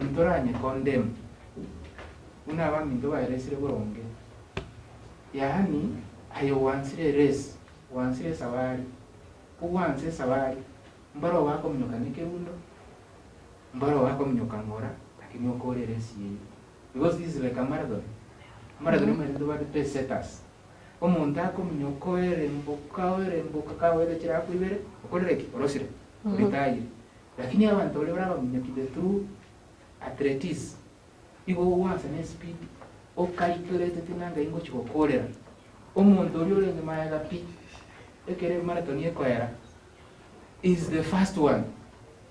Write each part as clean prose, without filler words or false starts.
Mtoranye condemn. Una wa minto wa resire boronge. Yaani ayo wansire res, wansire sawari. Uwanse sawari. Mbaro wako mnyoka nikerundo. Mbaro wako mnyoka ngora, lakini okore resi yeye. Because this is like a marathon. Marathon marathon wa the setters. Omuntu akomnyoka mboka kawere chiraku ibere, okorereki orosire. Ritayi. Lakini abantu ole brava mnyokide through athletics. Igo once an speed o calculate tinanga ingo chikokorera. Omuntu oli ole ngemayaga pi. Ekere marathon yekoera is the first one.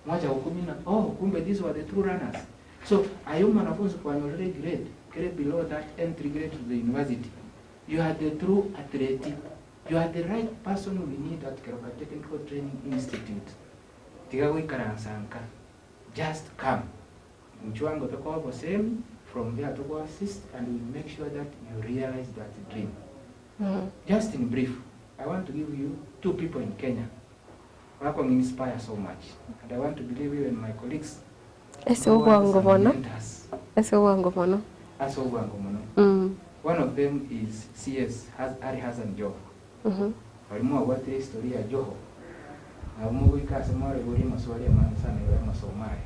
Mwacha ukumina, oh, kumbe these were the true runners. So, ayo mwanafunzi kwa already grade, grade below that entry grade to the university. You are the true athlete. You are the right person we need at Keroka Technical Training Institute. Tigawe karansanka. Just come. Mchuango toko wako same, from there toko assist, and we make sure that you realize that dream. Just in brief, I want to give you 2 people in Kenya. Wako inspire so much, and I want to believe you and my colleagues. Eso wango mono. One of them is CS Ari Hassan Joho. Walimu awate historia Joho. Na Mungu ikasema wale bori maswali ya maana sana ya masomari.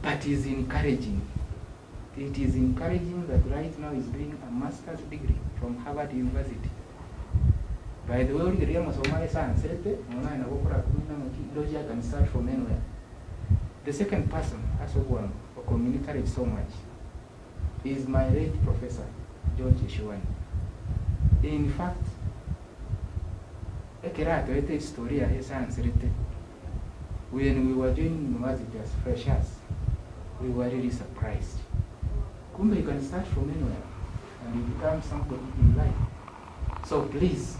But is encouraging. It is encouraging that right now is doing a master's degree from Harvard University. By the way, uriria masomari sana sete, mwana inabokora kumina mkidoja can start from anywhere. The second person, Asogwan, who communicated so much, is my late professor, George Eshuani. In fact, ekerato ete historia ya science rete. When we were joining university as freshers, we were really surprised. Kumbe you can start from anywhere and you become somebody in life. So please,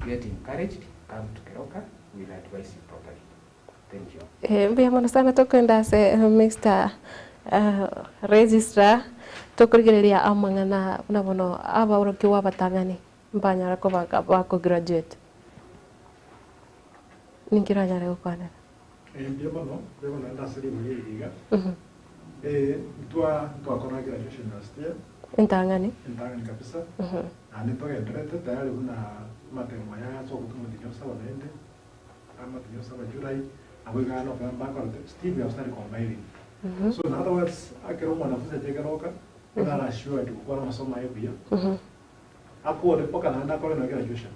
get encouraged, come to Keroka, we'll advise you properly. Thank you. Mbiyamana sana tokwenda se Mr. Registrar tokurigereria amangana unabono aba urokiwa batangani mbanyara ko bako graduate ninkiranya rego kwana mbiyamana ndasiri muyiga twa graduation last year intangani kabisa ani toka entrete tayari kuna matemo ya so kutumwa saba nende ama saba July abuga no kwa bank Steve ya start combining. So in other words, akero mwanafunzi ajekeroka na assure kwa masomo hayo pia. Hapo ndipo naenda kwa na graduation.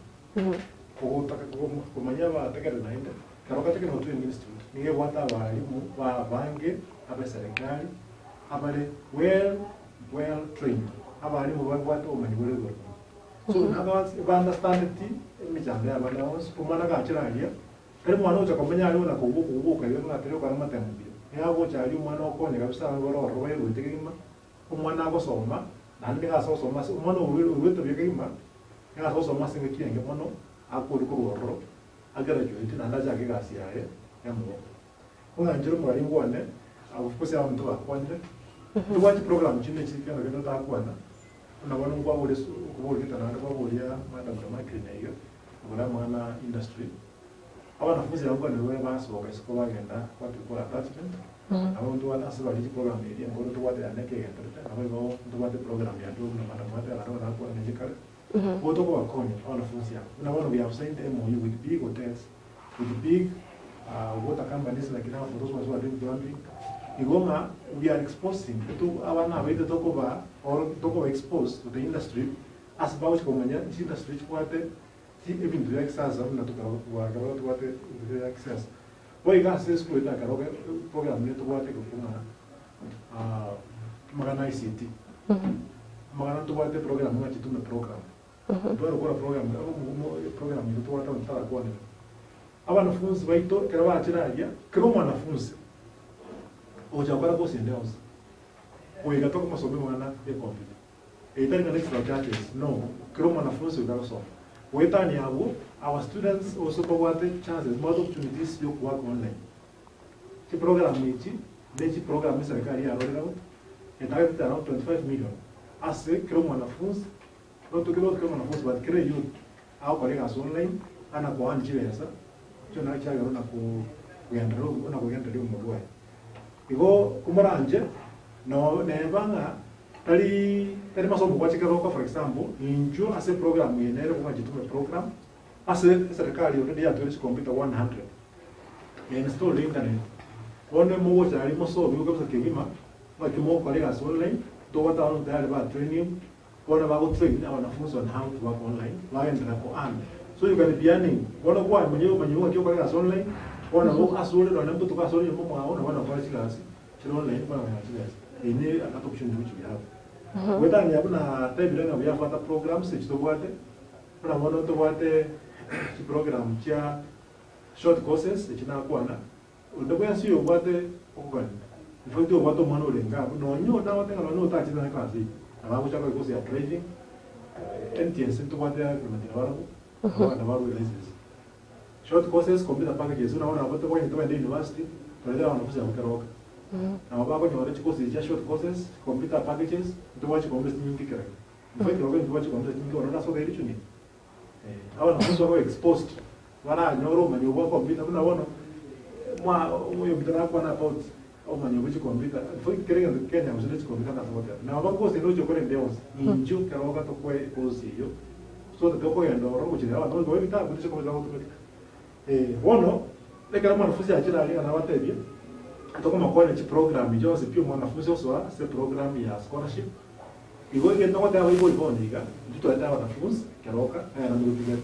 Kutaka kumanya wa tekere naende. Keroka Technical Training Institute. Ni wata walimu wa bange hapa serikali habari well trained. Abalimu watu umanyibure go. So in other words, if I understand it, mijambo ya bana once kumana ka chiralia. Kare mwana ucha komenya ari na kubuka yo na tere kwa matemo bia. Ya go chali mwana okonye kabisa ngoro roye rutegima. Umwana go soma, nandi ga so soma, umwana uwe to bigima. Ya so soma singe kienge mwana akuru ro. Agara joiti nanda jage gasi yae yamo. Unga njiro mwali ngwane, akufukusi ya mtu akwanje. Tuwachi program chine chikana kendo ta kwana. Unabona ngwa ule kubuli kitana ngwa bulia madam Tamaki na hiyo. Ngora mwana industry. Wanafunzi wangu ndio basohoka isiko bagenda kwa attachment abantu banasaba iki program iri ngo tuwate aneke genda abo tuwate program ya ndo na mara moja na kwa nijikare boto kwa konyo wanafunzi yao unaona we have signed MOU with big hotels with big water companies like now for those ones who are doing plumbing igoma we are exposing to abana baite tokoba or tokoba exposed to the industry as about komanya industry kwate even the access na tukao tuwate the access boy gas is ko ita karo program ni tuwate ko kuma magana ICT magana tuwate program na chitume program tuwaro kwa program ni tuwata mtara kwa ni abanafunzi baito kera bachiraria kero mwanafunzi oja kwa ko sendeos oiga to como sobe mwana de computer eitari na extra charges no kero mwanafunzi ukaso Wetani abu, our students also provide chances, more opportunities to work online. The program is a career around and targeted around 25 million. As a Kromanafunds, not to go Kromanafunds, but create youth, our colleagues online, and a one GSA, to not Chagarona who we enter room, Modway. Igo kumoranje no nebanga tali masomo kwa chikeroka for example injo ase program yenere kwa jitume program ase serikali already yatwele computer 100 install internet one mo chari mo so bigo kabisa kigima makimo colleagues online to wata on tayari ba training wana ba go train wanafunzi on how to work online waenda ko an so you can be earning wana kwa mwenyewe kio colleagues online wana mo asole ndo namto to kasole mo wana kwa class chilo online kwa class ini akato kushundu bichu yao weta ni abuna table na ya fata programs chito bwate na wana to bwate chi program cha short courses china kwana ndo sio bwate okwan ifoto bwato mano lenga no nyo na wate ngalo no ta china class ababu chako course ya trading NTS to bwate ya kwa na baru license short courses computer packages unaona watu kwa university tunaelewa wanafunzi wa kuroka na wabako ni wale courses ya short courses computer packages ndio wachi computer nyingi kira mfano kwa ndio wachi computer nyingi wanaona soka ile chuni hawa wanafunzi wako exposed wana nyoro manyo kwa computer unaona mwa moyo mtana kwa na about au manyo kwa computer mfano kile ndio Kenya mzuri computer na soka na wabako course ndio kwa ndio inju karoka to kwa course hiyo so ndio kwa ndio rongo chini hawa ndio kwa vitabu ndio kwa automatic wono lekera mwanafunzi achira ali na watebi atokoma college program yose pia mwanafunzi oswa se program ya scholarship igo ngendo kwa dawa ibo iboniga mtu ata wanafunzi keroka na ndugu tiga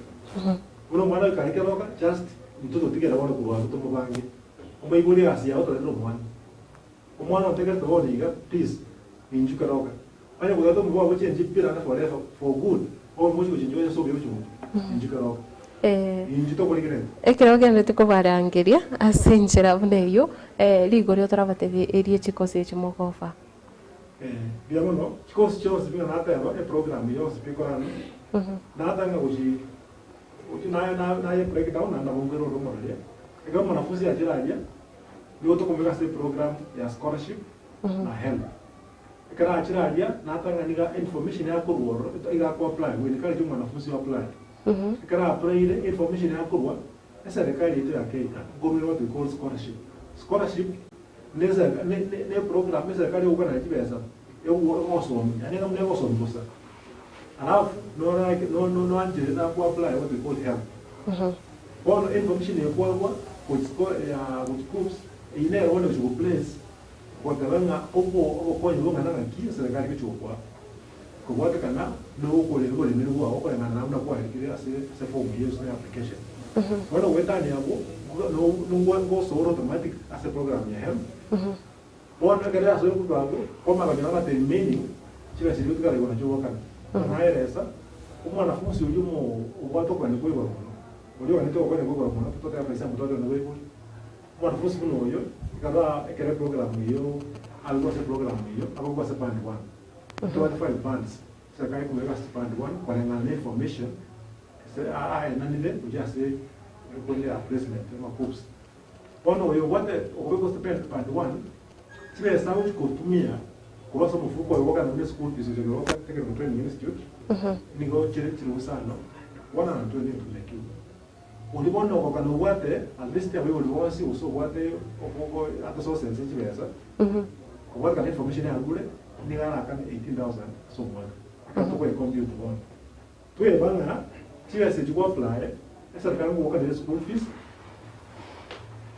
uno mwana keroka just mtu tiga wana kuwa kutomo bangi umaibuli asi ya watu ndio mwana uteka toniga please inju keroka anya kudato mwa wache njipira na for good au mwisho kujinjoya so byo chumu inju keroka injito kuri kire ekiroge ndete ko barangeria asenjera buneyo ligori otarabatebi erie chikose chimokofa bia mono chikose chose bia nata ya program yo speaker nata nga uji na ya breakdown na bongero romo ria ega mwanafunzi ajiralia ndio to kumeka se program ya scholarship na help ekara ajiralia nata nga niga information ya ko woro iga ko apply we ni kali mwanafunzi apply kara apply ile information ya ko serikali yetu ya Kenya government what we call scholarship neza ne program serikali uko na kibeza yo osomi yani kama ne osomi bosa alafu no anje na ku apply what we call help kwa information ya kwa which groups ine wona ku place kwa kabanga opo kwa nyo ngana na serikali kichukua kwa watu kana no uko leo ni ndio wao na namna kwa ile se form hiyo so application bueno weta ni hapo no ngo so automatic as a program ya help bona kale aso ku bago koma ba kana te meaning chiba siri tukale kona choka na elesa umwana funsi ujumo ubato kwa ni kwa baro ulio anito kwa ni kwa baro mtoto ya pesa mtoto na wewe umwana funsi kuno yo kaba ekere program hiyo algo se program hiyo hapo kwa band 1 to 25 bands serikali kumeweka band 1 kwa ngana information nani ile ujase kwenye placement kama course bona wewe wote uko stipend band 1 sile sawa kutumia kwa sababu mfuko wa woga na school fees ndio woga technical training institute nigo chile usano wana na tuende tumekiwa ulibona kwa kana wote at least ya wewe uliwosi uso wote uko hata so sensitive yasa kwa kana information ya ngule ni kana 18000 so mwana kwa kwa compute one tuwe bana tiwe se tu apply esa kama ngo kana school fees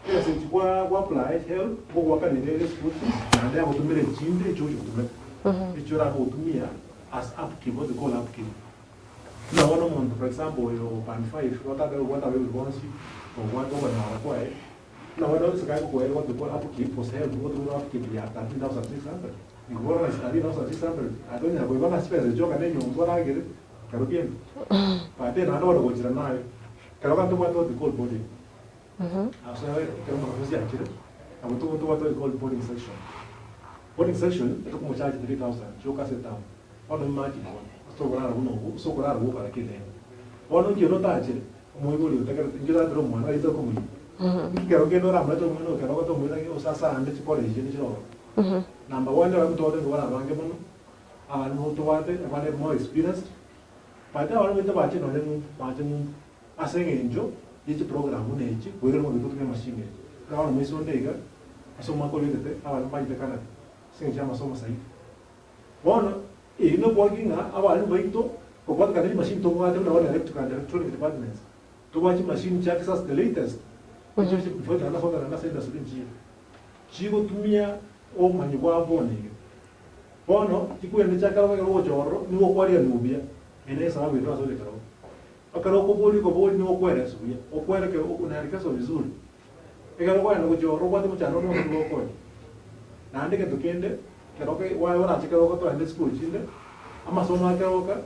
tiwe se tu apply help ngo kana ile school fees na ndio kutumia chinde chocho kutumia hicho la kutumia as upkeep what they call upkeep na wana mtu for example yo band 5 wata wewe bonus for what over na kwa na wana sika kwa what they call upkeep for help what they upkeep ya 13600 ngora na study na 600 adonya kwa bana space joka nenyo mbona ngere karo bien pate na ndo ko jira nayo karo kan to what they call body asa karo ma kuzi akira abo to what they call boarding section to ko charge 3000 joka seta ono imagine so kurara buka lakini ono ngiro taje moyo utakara ngira ndro mwana ito ko mu kero ngeno ramla to mwana kero to mwana ke usasa ande ti college ni chiro number 1 wa mtu wote ngora bange muno no to wate wale more experienced pata wale mtu bache no le bache mu asenge njo yichi program ne yichi wero mo bitu ke machine kawa mo isonde ga masomo akolete abana baite kana sinja masomo sai bona ino boginga abana baito ko kwa kana machine to kwa tena wana electrical and electronic departments to watch machine cha kisasa the latest which is before the another na senda sulinji chigo tumia o manyi kwa bone bono tikuende cha kala ko joro ni wo kwari anubia ene sababu ndo azole karo akaro ko boli ni wo kwere suya o kwere ke unaelekea vizuri ekaro kwa ngo joro kwa temu chano no ko na ndike tukende keroke wana chikaro ko to ende school chinde ama somo akaroka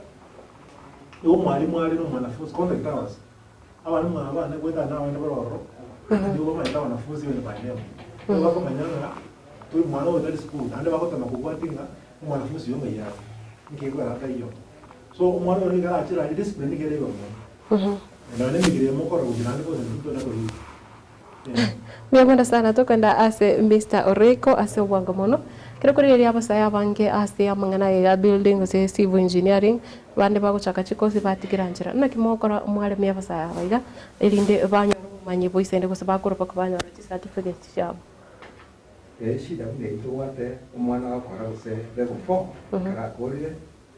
yo mwalimu ali no mwanafunzi contact hours abana kwenda nao ende baroro ndio maana wanafunzi wale baadaye kwa kwa manyanga tu mwana wa ndani school ande bako tama kukwatinga mwanafunzi yo maya ngiko hata hiyo so mwana wale gara achira discipline ngere yo na nene ngire moko ro kujana ko ndio na ko Mimi sana tokenda ase Mr. Oreko ase wangamono kero kuri ya basaya bange ase amangana ya building ase civil engineering bande bako chakachikosi batikiranjira na kimokora mwale mya basaya baiga elinde banyo manyi boisende ko sabakoro pakubanya certificate cyabo shida ngeito wate umwana wakora guse level 4 kara korire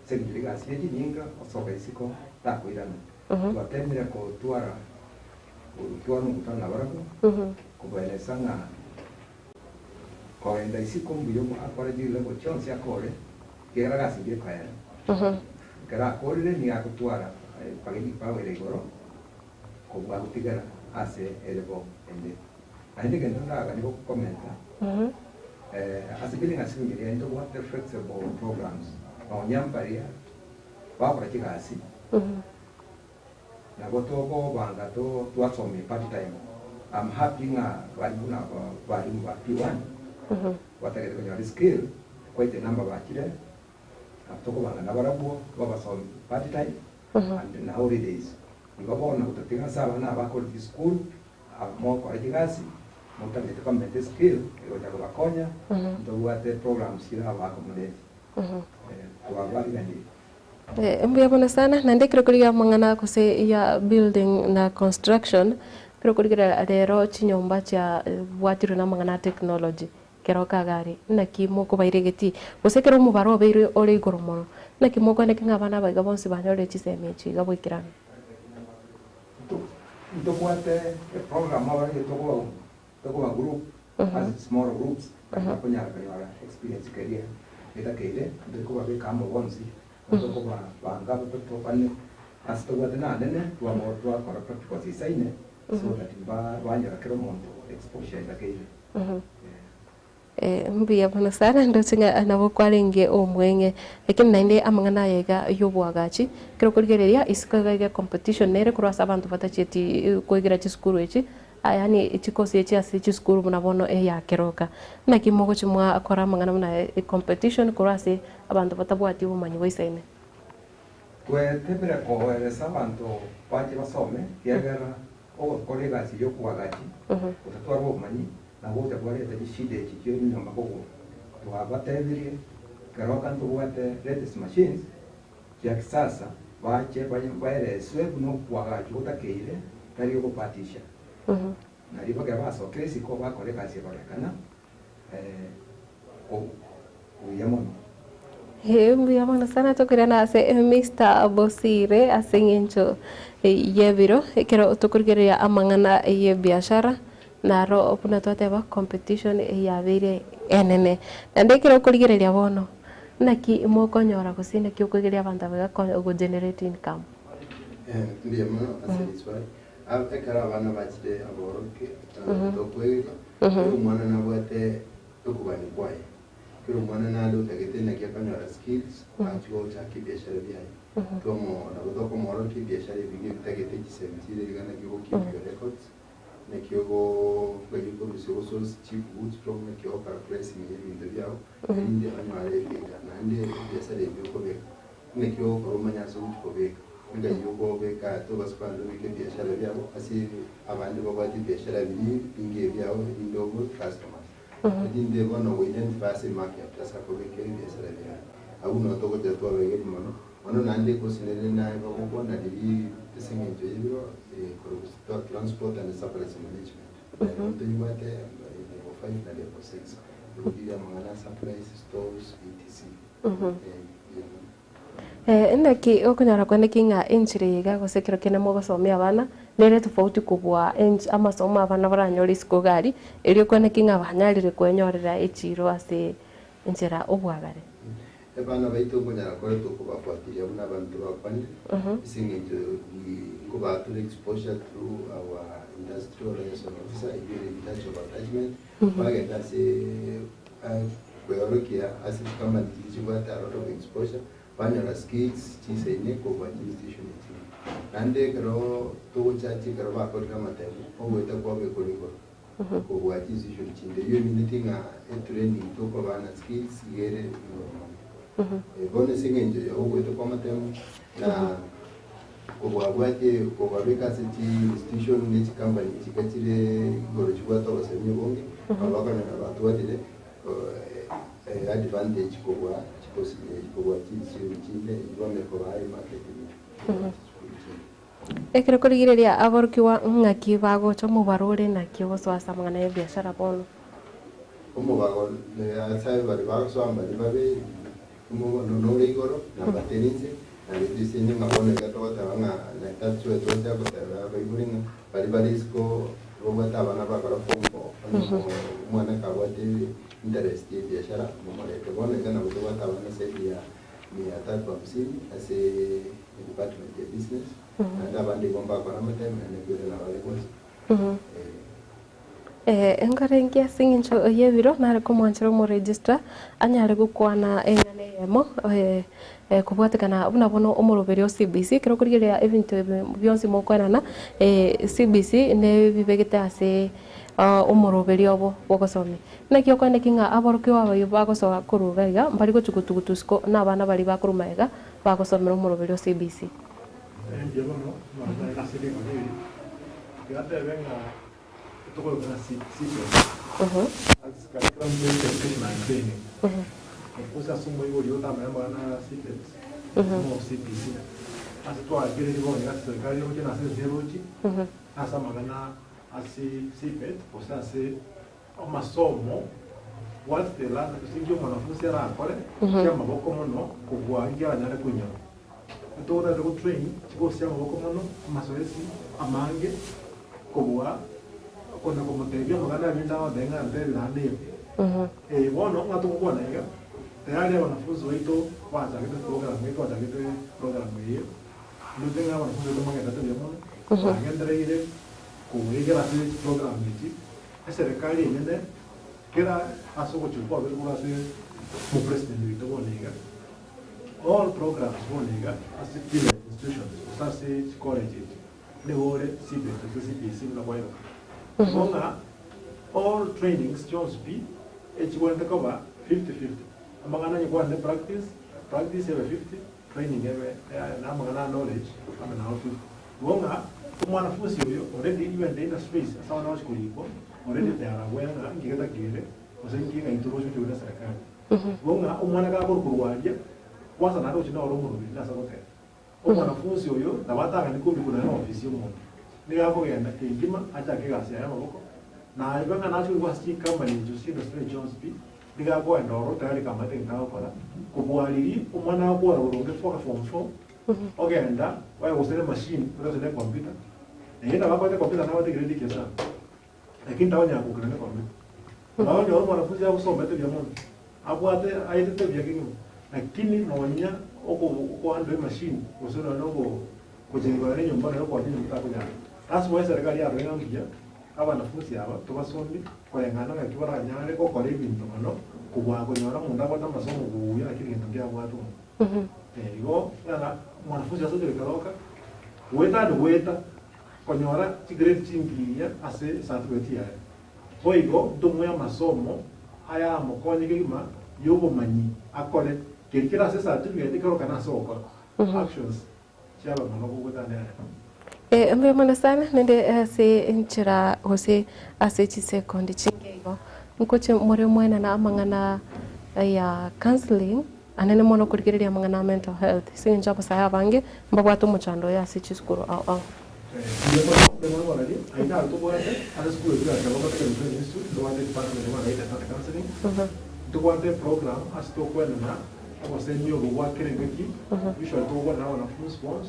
segiriga sieti ninga osoka isiko takwirana twatemire ko twara mukutana barako kubaeleza nga koenda isiko mbuyo akora di level chance akore kera gasingire kaya kara korire ni akutwara pagini pawere igoro kubwa kutigara ase elebo ende ande genda ga niko komenta as a building assembly and what the flexible programs on yamparia wa pratikasi na gotogo banga to twasome part time I'm happy nga walimu na walimu wa P1 watakete kwenye skill quite a number wa kile atoko banga na barabu babasome part time and na holidays ngabona kutatinga sawa na bako school mo pratikasi montamete kama mente skill ero kwa bakonya ndo wate programs kila wako mle kwa bali gani mbona sana na ndekero kuliga mangana kose ya building na construction kero kuliga rero chinyomba cha watiru na mangana technology kero kagari na kimo ko bairegeti kose kero mubaro beire ole igoromo na kimo ko nekinga bana baiga bonsi banyore chisemechi gabwikirana ndo kwate program awara toko group as small groups kwenye experience career ita kile ndiko babe kama bonsi toko banga to pane as to wate na nene wa moto akora practical design so that banya kero mondo exposure ita kile mbia bana sana ndo singa nabo kwalinge omwenge lakini nainde amangana yega yobwagachi kero kurigereria isikaga competition nere kurasa abantu batacheti kuigira chiskuru echi yani ichikosi echi ase chiskuru munabono ya keroka na kimogo chimwa akora amangana muna competition kurase abantu batabwati umanyi boisaine twetebera ko eresa abantu baje basome kiagara o kolega si yo kuagachi utatwara umanyi na wote kwale tajishide chikio ni namba kogo tuwabatebirie karoka tuwate latest machines ya kisasa bache baere swebu no kwagachi utakeire tari kupatisha na riba ke baso kesi ko ba kole kasi barekana ko uyamon mbiyamana sana tokirana ase Mr. Bosire asengencho yebiro kero tokurgeria amangana ye biashara naro opuna twateba competition ya vire enene ndekero kurigereria bono naki mokonyora kusina ki ukugereria abantu abaga go generate income ndiye mo asitswa ekara abana bachide aboroke tokwega umwana nabwate tukubani kwaye kero mwana nalo tagete na kyakanyora skills acho cha kibiashara byaye tomo na botoko moro kibiashara bingi tagete kisemtire igana kibo kibyo records nekiogo kwego rusigo source chief goods from nekio para place ni ibintu byao inde anyare bega nande biashara ibyo beka nekio koromanya so ko beka nga yugo beka to basipando bike biashara byao asi abandi babati biashara bingi byao indogo customers inde bono we identify se market asa ko beke biashara byao abuno to ko tetwa bege mono ono nande ko sinene na ko bona dili tesengenjo yibiro transport and supply management. 5 na level 6 kugira mangana supplies stores etc. Ndaki okunyara kwenda kinga enchire ga gosekero kene mo gosomia abana nere tofauti kubwa amasomo abana baranyori siko gari eri kwenda kinga banyarire kwenyorera echiro ase enchera obwagare abana baito kunyara kore tukubafuatilia buna abantu bakwani singe kuba to exposure through our industrial liaison officer in touch of attachment bagenda se kweorokia asi kama ntichibata a lot of exposure banyara skills chiseine kwa institution ande kero to chachi kero bakora kama temu obweta kwa bekoliko kwa institution chinde yo minutinga training to kwa bana skills yere bone singenje yo obweta kwa matemu na kubwabwate kubabeka siti institution n'iki company kikakire goro chibwata basemye bonge abakana abantu badire advantage kubwa chikosile kubwa chinde ibome kwa marketing ekero kurigireria aborkiwa ngaki bago chomo barore na kiwo swasa mangana ya biashara bono bago le asai bari bago so ambali babe no igoro na bateninse na diseño ngabone gato batanga na tatsu etonja kotara baiguringa bari isko robata bana bakara pompo mwana kabate interest ya biashara momare tebone kana robata bana sedia ni atatu 50 ase department ya business na bandi bomba kwa matem na gure na wale kwa enkarengia singincho yebiro nare komwanchiro mo register anyare gukwana engane yemo kubwatikana buna bono omoroberio CBC kero kurigeria event byonsi mo kwanana CBC ne bibegete ase omoroberio obo bogosomi nakyo kwende kinga aborokyo abayo bagosoga kurugaiga mbari gochugutugutusko na bana bari bakurumaiga bagosomera omoroberio CBC yo no na serie con él ya te venga todo con así antes que el plan de training pues asumo yo también van a CPS como CPC hace todo el que digo ya se cae yo que nace de rochi hasta magana así CPS pues hace masomo what the land que yo mwanafunzi ara akore kama boko mono kubwa ingia nyare kunyo toda the training chikosi amaboko mono mazoezi amange kubwa kona komotebia magana binda wadenga mbele hande bono ngatu kubona iga tayari wanafunzi wetu kwanza kitu program hiyo ndio tenga wanafunzi kama ngata ndio mono agendere ile kuiga basi program hiki serikali yenyewe kila asoko chukua vile kwa sisi mu president wetu boniga all programs boniga as kila institutions sasa college ni wale CBC na kwa hiyo bona all trainings just be echiwende koba 50-50 amagana nyikwa ne practice ebe 50 training ebe na amagana knowledge kama na output bona mwanafunzi huyo already even in the space sawa na washikulipo already they are aware na ngigeta kile usenginga introduction to the serikali bona umwana ka kurwaje kwanza nado chino romo na sabote mwanafunzi huyo na wataka ndikubi kuna na ofisi y'umuntu nigapo genda kingima acha kigasi ya maboko na ibanga nacho kwa sti company jusi the straight Jones B nigapo endoro tayari kama tenga kwa kubwaliri umwana wako waronge foka form 4 ogenda waya usene machine usene computer nenda baba kwa computer na wate grade kesa lakini tawonya kukuna na computer bao ndio mwanafunzi wako soma te bya mono abwate ayete bya kingu lakini nonya oko kwa ando machine usene nogo kujengwa nyumba na kwa nini mtakuja that's why serikali ya Rwanda ngia abanafunzi aba tubasombi kwengana ngakibara nyare ko kore ibintu no kubwa kunyora munda kwa masomo kuya lakini ndio watu go na mwanafunzi asoje karoka weta kunyora tigre chingiya ase certificate ya boigo dumwe masomo aya mukoni kima yobo manyi akole kirikira ase certificate karoka na soko actions chaba manoko kutana mbe mana sana nende ase nchira hose ase chise kondi chingego nkoche more mwena na amangana ya counseling anene mono kurigereria amangana mental health sinja basa ya bange mbabwato muchando ya ase chiskuru au demora morali aina to boate ala school ya kama kama ni institute to wate para de mara ita ta counseling to wate program as to kwenda kwa semi yo wa kile ngiki visual to wa na wanafunzi bonds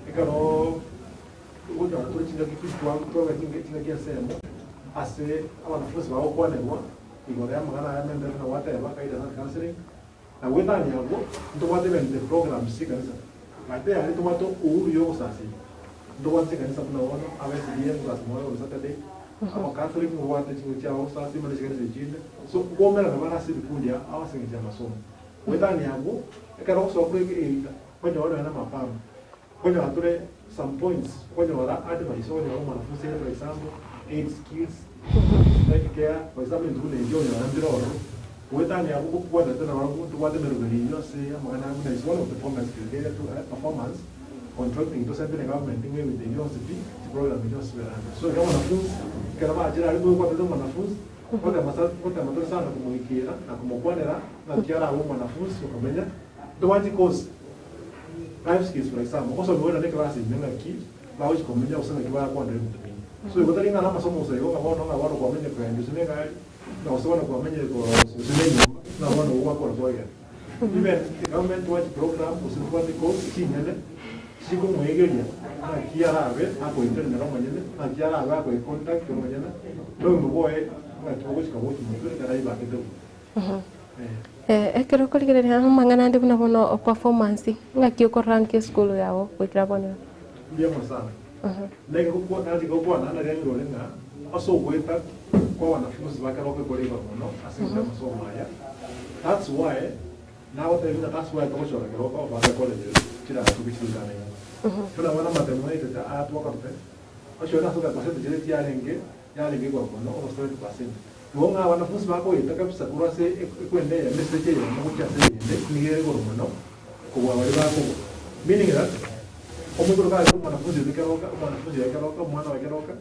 ikaro uda to chinga kitu kwa kinga kia sema ase wanafunzi wao kwa newa igora magana ya mende na wate ya kaida na counseling na weta ni hapo to wate the program sikanisa mate ali to wato uru yo sasi to wate kanisa kuna wana awezi dia kwa samoyo on Saturday ama Catholic mu wate chinga au sasi mali kanisa jinde so kwa mera na bana sisi kundia awasinga masomo weta ni hapo ikaro so kwa ita kwenye wale wana mafamu kwenye wature some points kwenye wala advice wale wana wanafunzi for example 8 skills like care for example ndule ndio ya ndiro weta ni hapo kwa tena wangu tu wate merugeriyo se amana na is one of the performance criteria to performance contracting to something government thing with the university program just so kama wanafunzi kama ajira alipo kwa tena wanafunzi kwa matoro sana kumwikira na kumukwanera na kiara au wanafunzi ukamenya the one course life skills for example also we were in class in ngaki bawo kumenya usanga kiba kwa ndio mtumini so ikotalinga na masomo usayo kama wana watu kwa menya kwa ndio sinega na usona kwa menya kwa usinenyo na wana uwa kwa zoya even the government watch program usinukwa ni course kinyane siko mwegeria na kiara ave ako internet na mwenyene na kiara ave ako contact kwa mwenyene ndio mboye na tuwochi kwa wochi mwegeria kana iba kidogo ekero kurigereria mangana ndi buna bono performance ngaki ko rank school yao kwikira bono ndio sana ndege kwa nazi kwa na ndio lenga aso kweta kwa wanafunzi bakaroke koleva bono asinga masomo haya that's why now that's why kwa shora kwa kwa college kila tukishindana kuna wana mathematics ta atwa karpe ashora soka pasente jere yarenge kwa bono o 30%. Wonga wanafunzi wako itakapisa kurase kwende ya message ya mucha sende niye goromono kwa wale wako meaning that omugoro ka ko wanafunzi bikaroka wanafunzi bikaroka mwana wa kiroka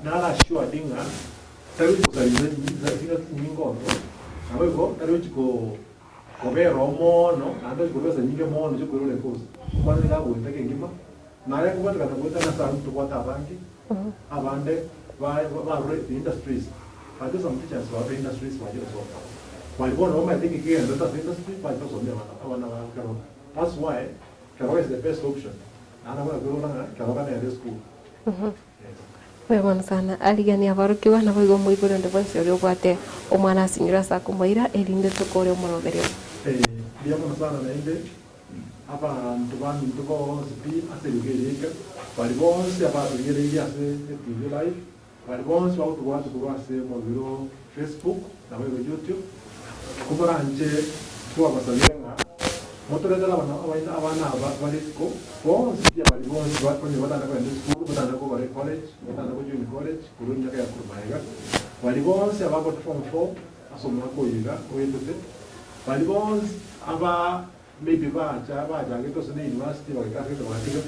na ala shua dinga tawi kusaliza zinga nyingo abo tawi ko vero mono ando ko pesa nyinge mono cyo kurule kosa mwana ngabo itake ngima na ya kuba tukatakuta na sa mtu kwa tabangi abande ba industries. I do some teachers who are industries for you. While one of my thinking here, the industry, but also that's why Karo is the best option. And I'm going to go to Karo at school. Wewe sana aligani avarukiwa na bwo muigoro ndo bwese uri gwate omwana sinyura sa kumaira erinde tukore omorogerio dia sana na inde apa ntubani ntuko sipi aselugereka bali bonse apa tugereya se TV live bali bonse wa tukwatu kurase mu biro Facebook na wewe YouTube kubaranje kwa basalenga motorera abana bali ko bonse pia bali bonse bali batanda kwa school batanda ko bali college batanda ko junior college kurunya ya kurumaiga bali bonse abako form 4 asomwa ko yiga oyendete bali bonse aba maybe baja geto sene university bakaka to bakiga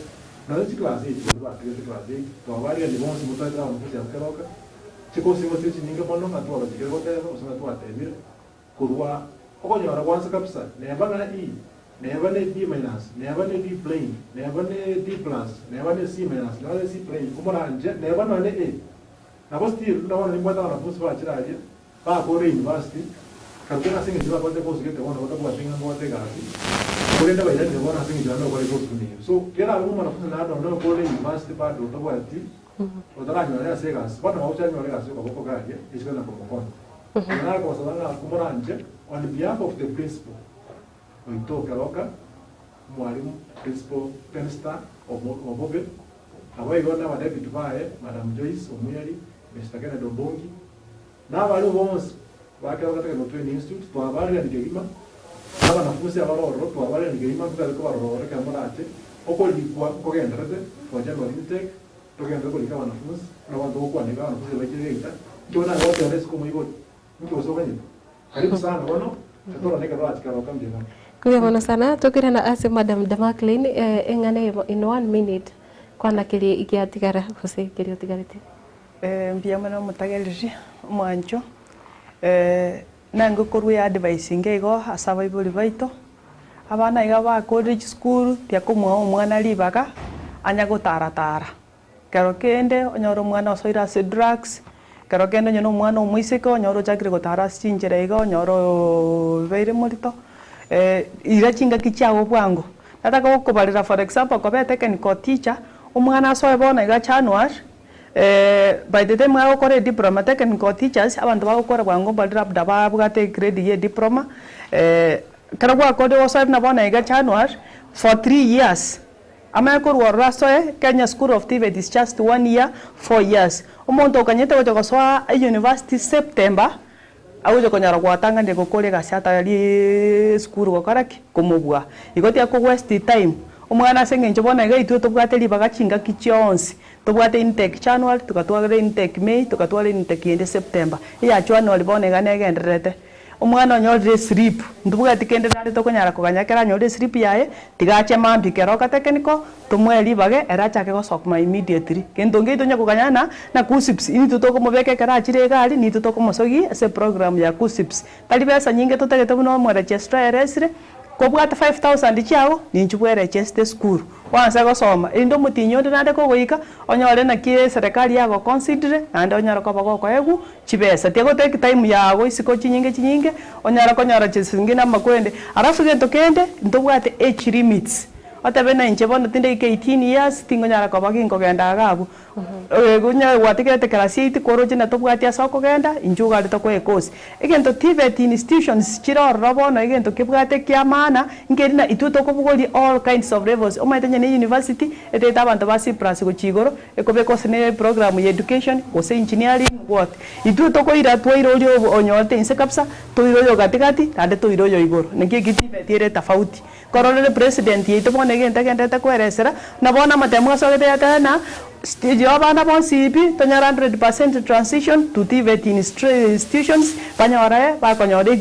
na zi class 8 bakiga class 8 to abari ni bonse mutatra umukuzi akaroka chiko simo sisi ninga bono na to bakiga ko tero usana to atebira kurwa okonyora kwanza kabisa neba na e neba ne d minus neba ne d plane neba ne d plus neba ne c minus neba ne c plane kumoranje neba na ne a na bosti na wana nimwata na fusi ba chiraje ba ko university kakuna singi jiwa kote kosu kete wana wata kwa tinga mwote gasi kulenda baida ni wana singi jiwa kwa kosu kuni so kera aluma na fusi na hado na kule university pa do tobo ati odara ni wale segas bana waucha ni wale gasi kwa boko gari isiko na kokokono na kwa sababu kumoranje on behalf of the principal wito karoka mwalimu principal Pensta Obobe abaye gona wa David Bae Madam Joyce Omuyali Mr. Kennedy Obongi na bali bonse bakaba katika training institute to abari ndigima aba nafusi abaroro to abari ndigima tutari ko baroro kamara ate oko likwa ko genderete to jalo intake to gender ko likaba nafusi na wando ko ani ba nafusi bakireta to na wote wale siku mwigo mtu usoganye karibu sana bono tatola neka ba atikaro kamjema kwa bono sana tokira na ase Madam Damakline engane in 1 minute kwana kiri ikiatigara kose kiri otigarite mbiyamana mutagelije mwanjo nango korwe advice ngego asaba ibuli baito abana iga ba college school tia kumwa omwana libaga anya gutaratara kero kende onyoro omwana osoire ase drugs kero kende onye na omwana omoiseke onyoro ochakire gotara ase chinchera iga onyoro beire morito ira chingaki chiago bwango nataka gokobarera for example kobe technical teacher omwana asoe bona iga January by the time agokora diploma technical teachers abantu bagokora bwango bali labda babwate grade ye diploma kero gwakode osoe nabona iga January for 3 years amaekorwa soe Kenya School of TVET is just 1 year 4 years omonto okanyete gocha gosoa university September agocha konyara gwatanga ndego kore gasiata ali school gokaraki komobwa igoti ako waste time omwana asenge bona iga itu tobwate libaga chinga kichionsi tobwate intake January tukatwara intake May tukatwara intake ende September iya January bona iga negenderete omwana onyorire slip ndubugati kende nari tokonyara kuganyakera nyorire slip yaye tigache mambi keroka technical tumweli bage erachake gosokuma immediately kendo ngeito nya kuganyana na KUSSIPS ini tutokomobeke kera achire gari ni tutokomosogi ase program ya KUSSIPS tali pesa nyinge tutagete buno mwa register eresire kobwata 5000 chiago ninchubwe register school wansa gosoma indo mutinyo ndande kogoika onyore na kie serikali yago consider ande onyara kobago koegu chibesa tiago take time yago isiko chinyinge onyara konyara chisingi na makwende arafu gento kende ndobwate age limits otabena inche bono tinde 18 years tingonyara kobagi ngogenda gabu gunya watikete class 8 koroje na tobwati asoko genda injuga rito ko ekosi egento TVET institutions chiroro bono egento kibwate kya maana ngerina ituto kobugoli all kinds of levels omaitenya ni university eteta abantu basi plus gochigoro ekobeko sene program ya education ose engineering what ituto ko ira twairo onyote inse kapsa toiro gatigati ande toiro igoro niki TVET ire tofauti korole president yito bone genta genda kweresera nabona matemu asogete yatana stage abana bonsibi tonyara 100% transition to TVET institutions banyore bakonyore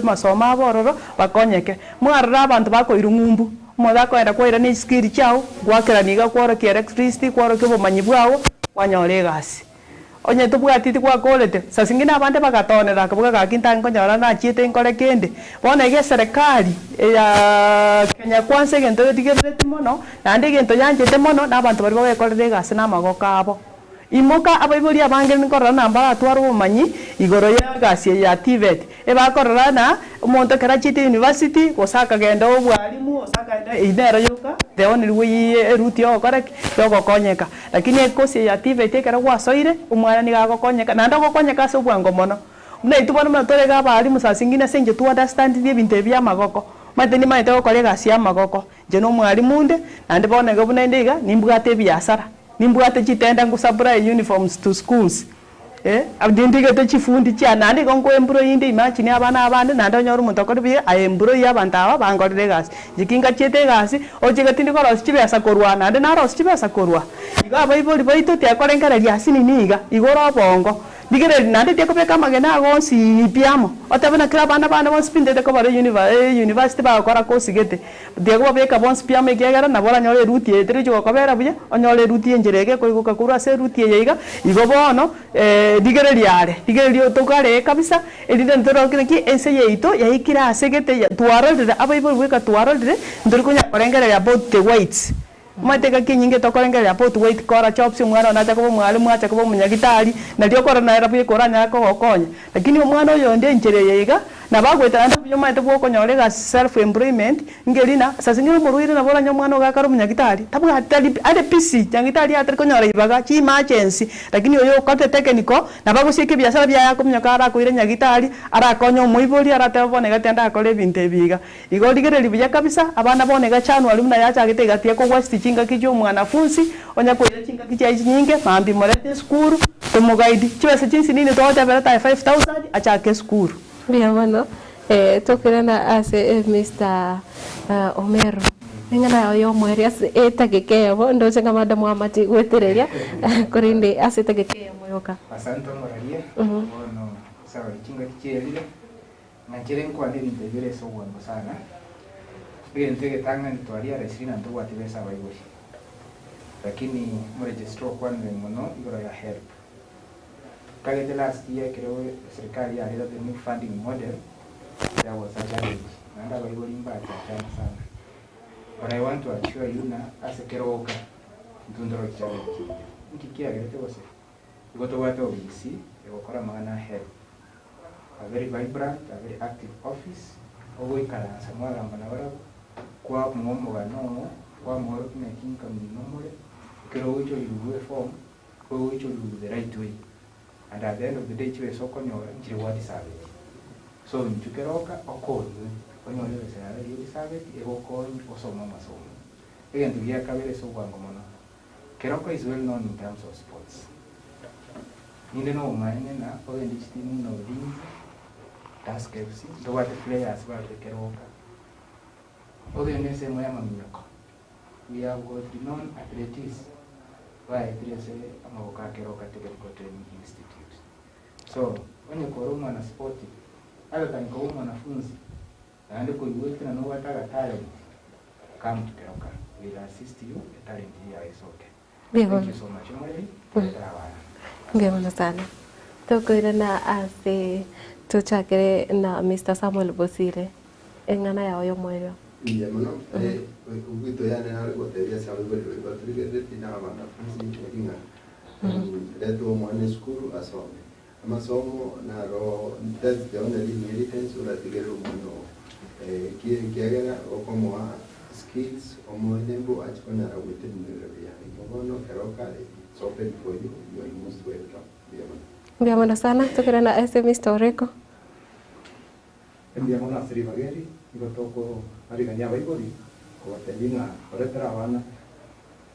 masoma bororo bakonyeke mwarara abantu bakoirungumbu modako era kwera ni skill chao gwakera niga kworo ki electricity kworo ki bomanyi bwao wanyore gasi onye tubwatiti kwa kolete sasingina abande bagatonera kabuga gakinta nkonyora na chiete nkole kende bona ige serikali ya Kenya Kwanza gento digerete mono nande gento yanjete mono nabantu bari bagekorere gase na magoka abo imoka abaibuli abange nkora namba atwaro bumanyi igoro ya gasi ya TVET ebakorora na umuntu karachite university osaka genda obwalimu osaka idero yoka the only way route yo correct yogo konyeka lakini ekosi ya TVET kera gwasoire umwana ni gago konyeka nanda go konyeka so bwango mono mna itubona mna torega abalimu sasingina senje tu understand bye binte bya magoko mateni maite go kolega sia magoko je no mwalimu nde nande bona go bunende iga nimbugate byasara nimbugate chitenda ngusupply uniforms to schools abdindige to chifundi cyana ndi gongo embro yindi imagine abana abande nanda nyoru mutokore bi ayembro yabantawa bangorire gasi jikinga chete gasi ojiga tindi ko rosi chibesa korwa nande na rosi chibesa korwa iga baiboli baito te akorengara lyasini niga igoro bongo digere nande te ko beka magena agonsi piamo otabana kra bana bon spinde te ko bare university ba kora ko sigete de ko beka bon piamo gegara na bora nyore ruti etere jo ko bera buye onyore ruti enjerege ko iguka kura se ruti yeiga igo bono digere lio tokare kabisa ediden toro ki ense yeito yaikira segete tuarolde abaibol weka tuarolde ndurikunya korengera about the weights mateka kinyinge tokorengera about weight kora chops mwana na tako mwalimu acha ko munyagitari na dio kora na era bye kora nya ko okonya lakini omwana oyo nde nchere yeiga na bagweta ndo byo mate bwo konyorega self employment ngelina sasingiro muruire na bora nyamwana gakaro munyagitari tabu atali ade PC nyagitari atari konyora ibaga chi emergency lakini oyo kote technical na bagusike biashara bya yako munyakara ko ire nyagitari ara konyo muibori ara tebone gatenda akole binte biga igodigere libya kabisa abana bone gachanu alimu na yacha gite gatie ko wasti chinga kijo mwanafunzi onya ko ire chinga kicha nyinge mambi morete school tumugaidi chiwese chinsi nini to hote berata 5000 achake school. Bien, bueno, tokirana ase Mr. Omero. Ngana yo mwerias etakekebo ndo chenga madamu amati gwetereria korinde ase takekebo moyoka. Asante moraria. Bueno, sawa chinga kichele. Ngachire nkwande nitebere so wango sana. Ngente tanga nitwaria resina ndo watibesa baibo. Lakini mregistro kwanza ngono igoro ya help. The last year, serikali alileta the new funding model. There was a challenge. And I will impact But I want to assure you now, as a Keroka, ntundoro challenge nkikiagerete gose igo tobate obisi egokora magana health a very vibrant, a very active office ogoikaransa mwagamba na barabo kwa mwomogano kwa mworo kimekinka minomore kero wicho yuwe form kwa wicho you the right way and at the end of the day chiwe soko nyora nchiri wadi savage so nchukeroka okonwe onyore besera yuri savage egokoni osoma masomo egento bya kabere so gwango mono keroka is well known in terms of sports ninde no umanye na ogendi chitimu no Ulinzi Tusk FC the what players were keroka ogende semo ya maminyoko we have got known athletes why trese amaboka keroka technical training institute so when you call mwana sport hata taniko mwanafunzi naende kuiweka na no wataka talent come to keroka we will assist you the talent here is okay. Thank you so much Ngema sana tokoira na ase tuchakire na Mr. Samuel Bosire engana yao yo moyo iya mono ubito yana na goteria sabe bali batrigere tina abana funzi inga leto mwana school asome amasomo na ro that's the only inheritance ula tigero mono kiagera okomo skills omonembo achikona awete nirabia ngono keroka it's open for you you are most welcome Ndiamona sana tukira na SM Storeko Ndiamona siri bageri igotoko ariganya baibori kubatelinga oretera abana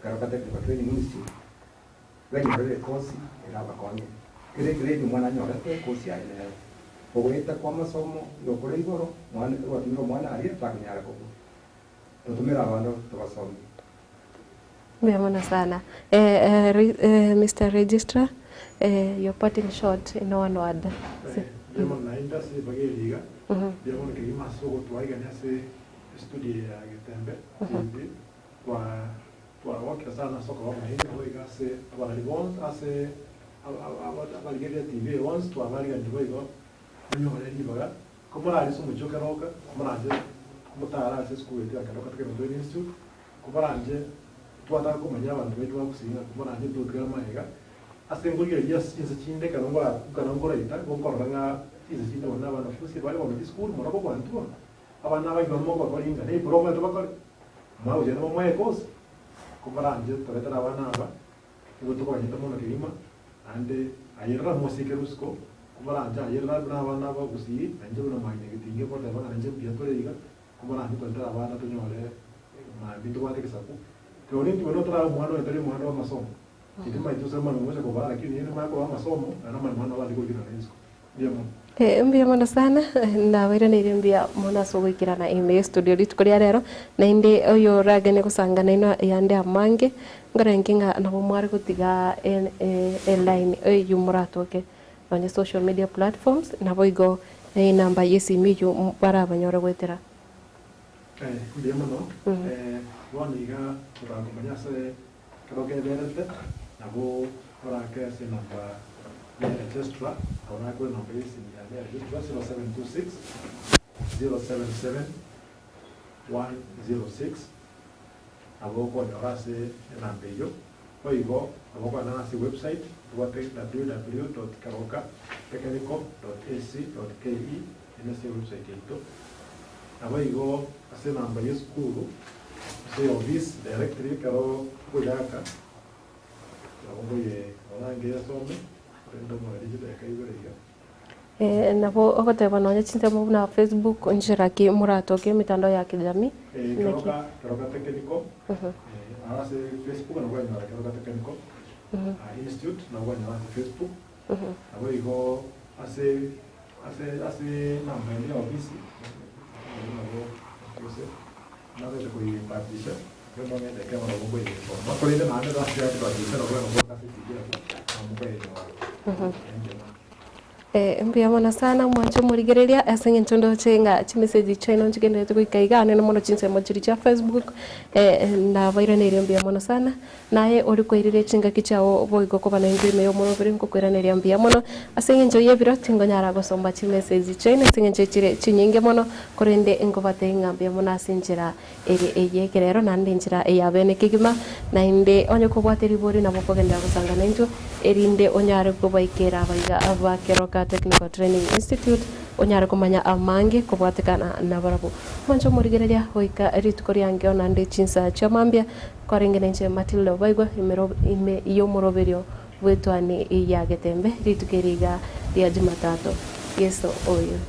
keroka technical training institute wenye kosi eraba konye kire mwana nyorete kosi aile ogweta kwa masomo ngokore igoro mwana watimiro mwana ari takunyara ko tutumira abana tubasome Ndiamona sana Mr. Registrar your parting shot in one word Ndiamona industry bageliga ndiamona kigima soko twaigania se studio ya Gitembe kwa wakira sana soko wa mahindi oiga se abalibons ase abalgeria TV once to abaliga ndiboigo nyore libaga komara ali sumu chokeroka komara je komara ase school ya keroka tekeno institute komara anje twata kumanya abantu betu bakusinga komara anje tutgara mahega ase ngulire yes inse chinde kanongora ita gokoranga inse chinde wana abantu fusi bali wa school morabo kwantu abana bayiga mo bakolinga nei broma to bakore mau je no mo ekos komara anje toretara abana aba igoto kwa nyita mona kirima ande ayera musike rusko komara anje ayera abana aba gusi anje no mai negative ko taba anje biatore diga komara anje toretara abana to nyore ma bintu wate kisaku teori ndi wono tra mwana etari mwana wa masomo kitima itu sema mmoja kwa bara lakini yeye mwana wa masomo ana mwana wa liko kina hizo ndio mbia mono sana na wira ni mbia mona so gwikira na email studio ritu kuri rero na inde oyo ragene kusangana ino yande amange ngora nginga na bomwari gutiga line oyo muratoke on social media platforms na boigo na namba yesimiyo para abanyora gwetera ndio mono waniga turakomanya se kroge berete nabo orake se namba registra ahora kwa namba yesi ya registra 0726 077 106 abo kwa orase namba hiyo kwa hivyo abo kwa nasi website www.karoka.technical.ac.ke inasi website yetu abo hivyo ase namba yesu kuru se office directory karo kudaka nabo ye orange some rendo mo digital kaibere nabo ogoteba nonya chinte mo na Facebook onjiraki muratoke mitandao ya kijamii karoka technical arase Facebook na kwa nyara karoka technical institute na kwa nyara Facebook abo iko ase namba ya office nabo kose nada de kuipatisha kama ngende kama mambo ile kwa kwa ile maana za afya kwa jinsi na kwa casi tikia mambo ile Mbia mwana sana mwancho murigereria asenye ntondo chenga chimessage chaino nchigendete kuikaiga nene mono chinse mochiri cha Facebook na vaira ne mbia mwana sana naye uri koirire chinga kichao boigo ko bana ngime yo mono biri ngokwira ne mbia mono asenye njo yebiro tingo nyara gosomba chimessage chaino asenye nchechire chinyinge mono korende engobate ngambia mona asinjira ere eyekerero nande njira eyabene kigima na inde onye kobwateri bori na bopogenda gusanga nenjo erinde onyare kubaikera abaiga abakeroka Technical Training Institute onyara kumanya amange kubwatikana na barabu mancho murigereria hoika ritukoryange onande chinsa chamambia korengene nche Matilda baigwa ime iyo moroberio wetwani ya getembe ritukeriga ya Jumatatu yeso oyo